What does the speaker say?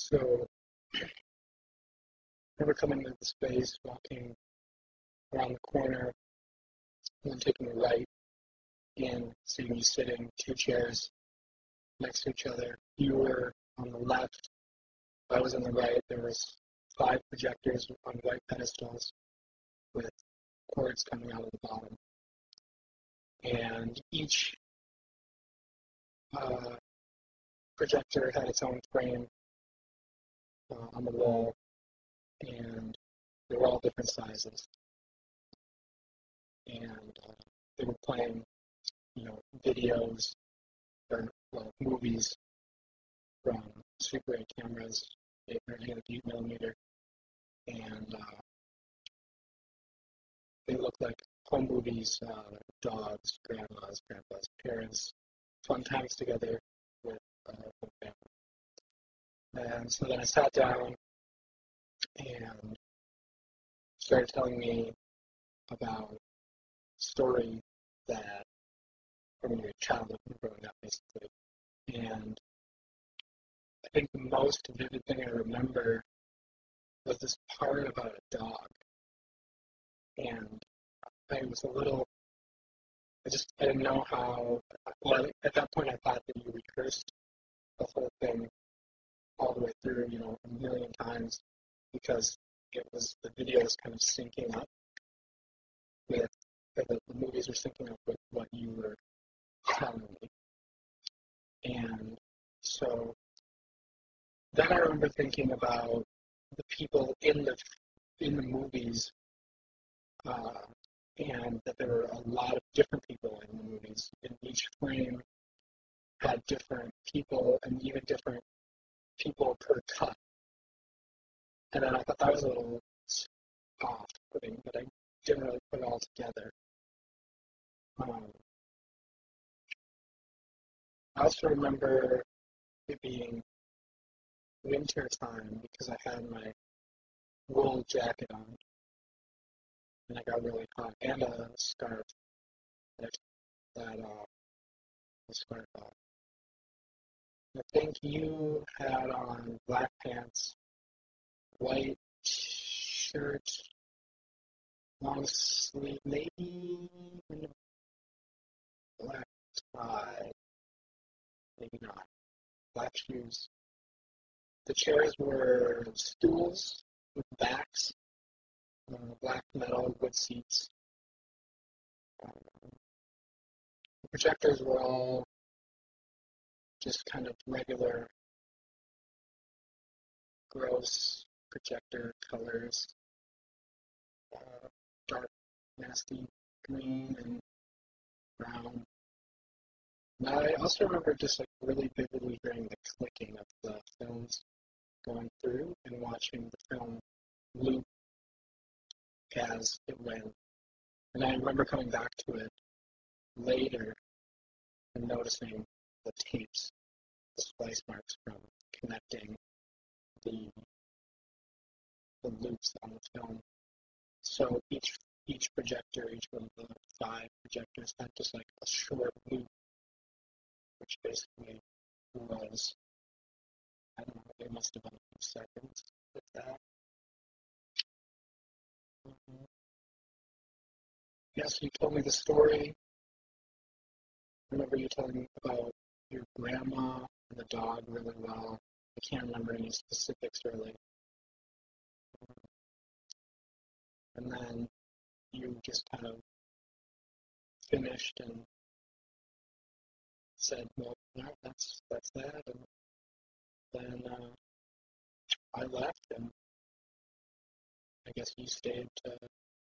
So I remember coming into the space, walking around the corner, and then taking a right in, seeing you sitting, two chairs next to each other. You were on the left, I was on the right. There was 5 projectors on white pedestals with cords coming out of the bottom. And each uh, projector had its own frame on the wall, and they were all different sizes. And they were playing, videos or movies from Super 8 cameras, 8 millimeter, and they looked like home movies, dogs, grandpas, parents, fun times together with the family. And so then I sat down and started telling me about a story that from your childhood growing up, basically. And I think the most vivid thing I remember was this part about a dog. And I was a little, I didn't know how, well, at that point I thought that you rehearsed the whole thing all the way through, a million times, because the video was kind of syncing up with, the movies were syncing up with what you were telling me. And so then I remember thinking about the people in the movies, and that there were a lot of different people in the movies. And each frame had different people, and even different people per cut. And then I thought that was a little off-putting, but I didn't really put it all together. I also remember it being winter time because I had my wool jacket on, and I got really hot, and a scarf that the scarf off. I think you had on black pants, white shirt, long sleeve, maybe black tie, maybe not. Black shoes. The chairs were stools with backs, black metal wood seats. The projectors were all just kind of regular, gross projector colors, dark, nasty green and brown. And I also remember just like really vividly hearing the clicking of the films going through and watching the film loop as it went. And I remember coming back to it later and noticing the tapes, the splice marks from connecting the loops on the film. So each projector, each one of the 5 projectors had just like a short loop, which basically was, I don't know, it must have been a few seconds with that. Yes, you told me the story. I remember you telling me about your grandma and the dog really well. I can't remember any specifics really. And then you just kind of finished and said, well, no, that's that. And then I left, and I guess you stayed to